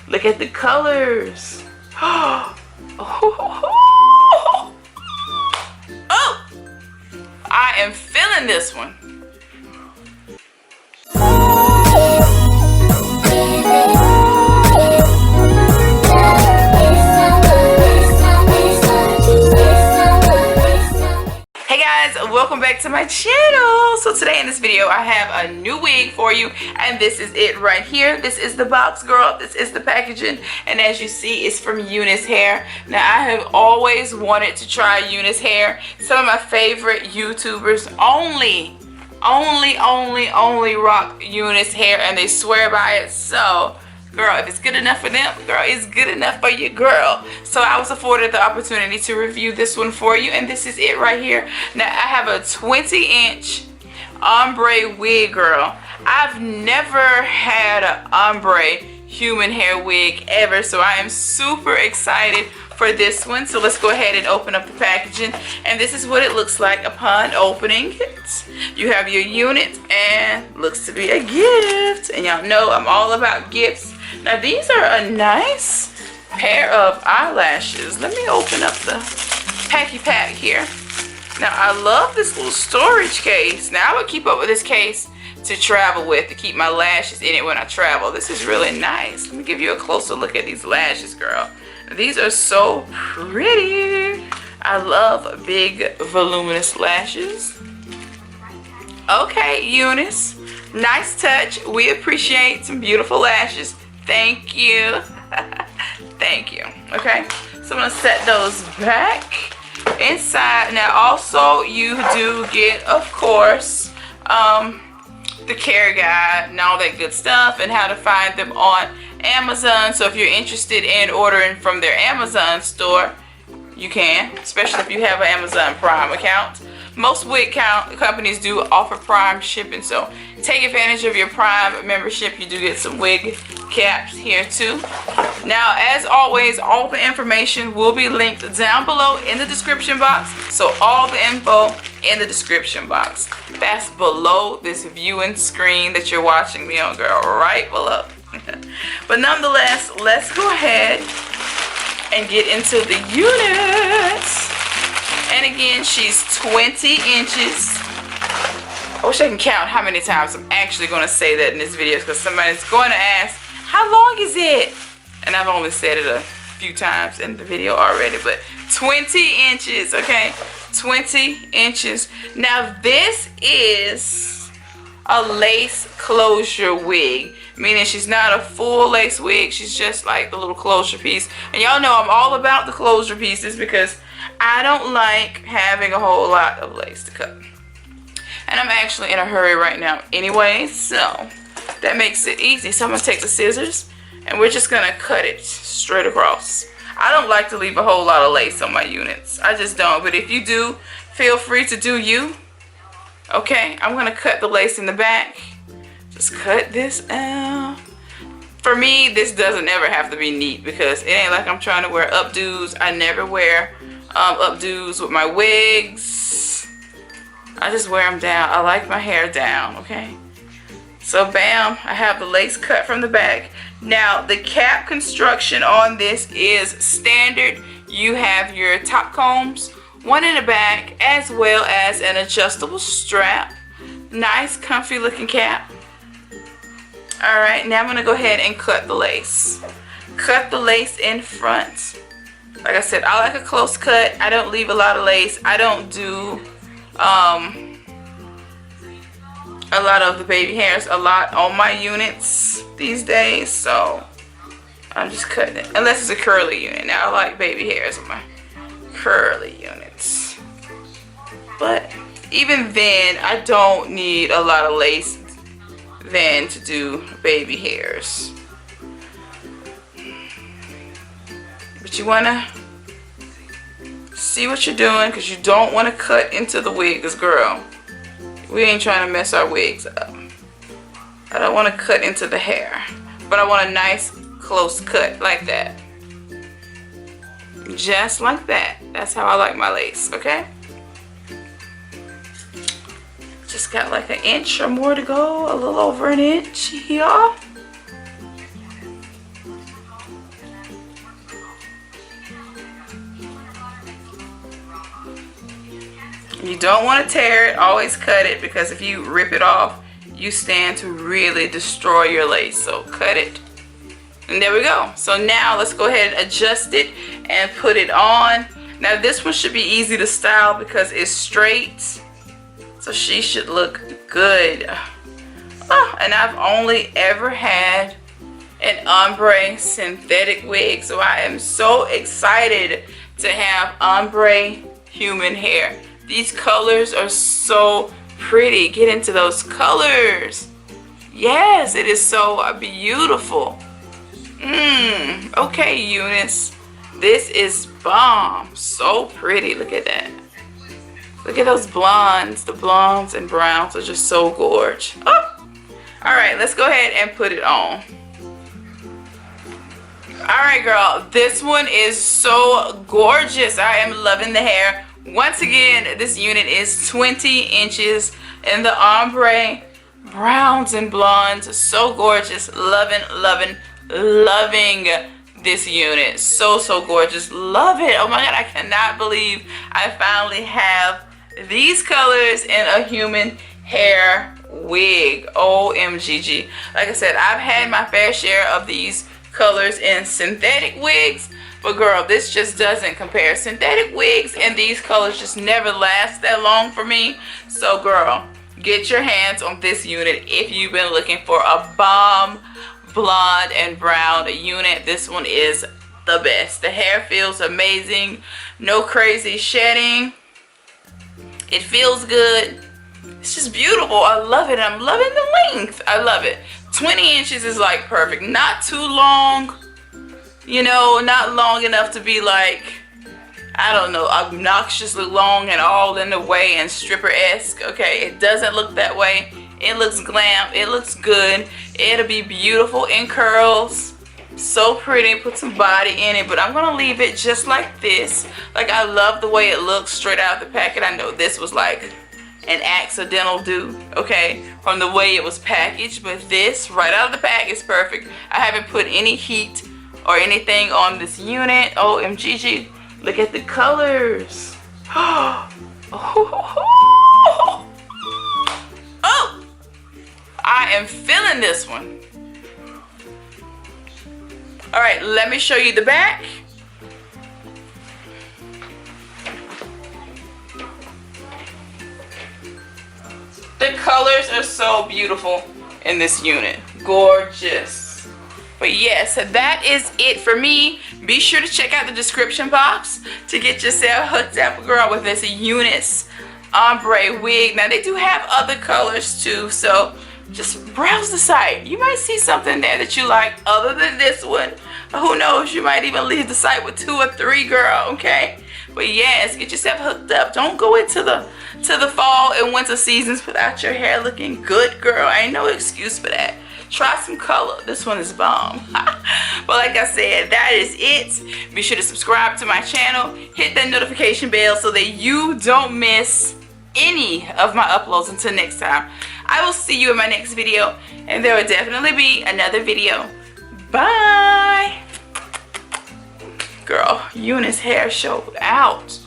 Look at the colors. Oh, I am feeling this one. Hey guys, welcome back to my channel. So today in this video I have a new wig for you, and this is it right here. This is the box, girl. This is the packaging, and as you see, it's from UNice hair. Now I have always wanted to try UNice hair. Some of my favorite YouTubers only rock UNice hair, and they swear by it. So girl, if it's good enough for them, girl, it's good enough for you, girl. So I was afforded the opportunity to review this one for you, and this is it right here. Now I have a 20-inch ombre wig, girl. I've never had an ombre human hair wig ever, so I am super excited for this one. So let's go ahead and open up the packaging, and this is what it looks like upon opening it. You have your unit, and looks to be a gift, and y'all know I'm all about gifts. Now these are a nice pair of eyelashes. Let me open up the packy pack here. Now I love this little storage case. Now I would keep up with this case to travel with, to keep my lashes in it when I travel. This is really nice. Let me give you a closer look at these lashes, girl. These are so pretty. I love big voluminous lashes. Okay, UNice, nice touch. We appreciate some beautiful lashes. Thank you. Thank you. Okay, so I'm gonna set those back inside. Now also you do get, of course, the care guide and all that good stuff, and how to find them on Amazon. So if you're interested in ordering from their Amazon store, you can, especially if you have an Amazon Prime account. Most wig companies do offer Prime shipping, so take advantage of your Prime membership. You do get some wig caps here too. Now, as always, all the information will be linked down below in the description box. So all the info in the description box. That's below this viewing screen that you're watching me on, girl, right below. But nonetheless, let's go ahead and get into the unit. And again, she's 20 inches. I wish I can count how many times I'm actually going to say that in this video, because somebody's going to ask, how long is it? And I've only said it a few times in the video already, but 20 inches, okay? 20 inches. Now this is a lace closure wig, meaning she's not a full lace wig. She's just like the little closure piece. And y'all know I'm all about the closure pieces, because I don't like having a whole lot of lace to cut. And I'm actually in a hurry right now anyway, so that makes it easy. So I'm going to take the scissors, and we're just going to cut it straight across. I don't like to leave a whole lot of lace on my units. I just don't. But if you do, feel free to do you. Okay, I'm going to cut the lace in the back. Just cut this out. For me, this doesn't ever have to be neat, because it ain't like I'm trying to wear updos. I never wear updos with my wigs. I just wear them down. I like my hair down, okay? So bam, I have the lace cut from the back. Now the cap construction on this is standard. You have your top combs, one in the back, as well as an adjustable strap. Nice comfy looking cap. Alright, now I'm going to go ahead and cut the lace. Cut the lace in front. Like I said, I like a close cut. I don't leave a lot of lace. I don't do a lot of the baby hairs a lot on my units these days, so I'm just cutting it. Unless it's a curly unit. Now I like baby hairs on my curly units. But even then, I don't need a lot of lace then to do baby hairs. But you want to see what you're doing, because you don't want to cut into the wigs, girl. We ain't trying to mess our wigs up. I don't want to cut into the hair, but I want a nice close cut like that. Just like that. That's how I like my lace, okay? Just got like an inch or more to go, a little over an inch here. You don't want to tear it. Always cut it, because if you rip it off, you stand to really destroy your lace. So cut it. And there we go. So now let's go ahead and adjust it and put it on. Now this one should be easy to style because it's straight. So she should look good. Oh, and I've only ever had an ombre synthetic wig. So I am so excited to have ombre human hair. These colors are so pretty. Get into those colors. Yes, it is so beautiful. Okay, UNice. This is bomb. So pretty. Look at that. Look at those blondes. The blondes and browns are just so gorgeous. Oh. Alright, let's go ahead and put it on. Alright, girl. This one is so gorgeous. I am loving the hair. Once again, this unit is 20 inches in the ombre, browns and blondes. So gorgeous. Loving, loving, loving this unit. So gorgeous. Love it. Oh my god, I cannot believe I finally have these colors in a human hair wig. OMGG. Like I said, I've had my fair share of these colors in synthetic wigs, but girl, this just doesn't compare. Synthetic wigs and these colors just never last that long for me. So girl, get your hands on this unit if you've been looking for a bomb blonde and brown unit. This one is the best. The hair feels amazing. No crazy shedding. It feels good. It's just beautiful. I love it. I'm loving the length. I love it. 20 inches is like perfect. Not too long. You know, not long enough to be like, I don't know, obnoxiously long and all in the way and stripper-esque. Okay, it doesn't look that way. It looks glam. It looks good. It'll be beautiful in curls. So pretty. Put some body in it, but I'm gonna leave it just like this. Like, I love the way it looks straight out of the packet. I know this was like an accidental do, okay, from the way it was packaged, but this right out of the pack is perfect. I haven't put any heat or anything on this unit. OMGG. Look at the colors. Oh, I am feeling this one. All right, let me show you the back. The colors are so beautiful in this unit. Gorgeous. But yes, that is it for me. Be sure to check out the description box to get yourself hooked up, girl, with this UNice ombre wig. Now, they do have other colors too, so just browse the site. You might see something there that you like other than this one. Who knows, you might even leave the site with 2 or 3, girl, okay? But yes, get yourself hooked up. Don't go into the fall and winter seasons without your hair looking good, girl. Ain't no excuse for that. Try some color. This one is bomb. But like I said, that is it. Be sure to subscribe to my channel. Hit that notification bell so that you don't miss any of my uploads. Until next time, I will see you in my next video, and there will definitely be another video. Bye. Girl, UNice hair showed out.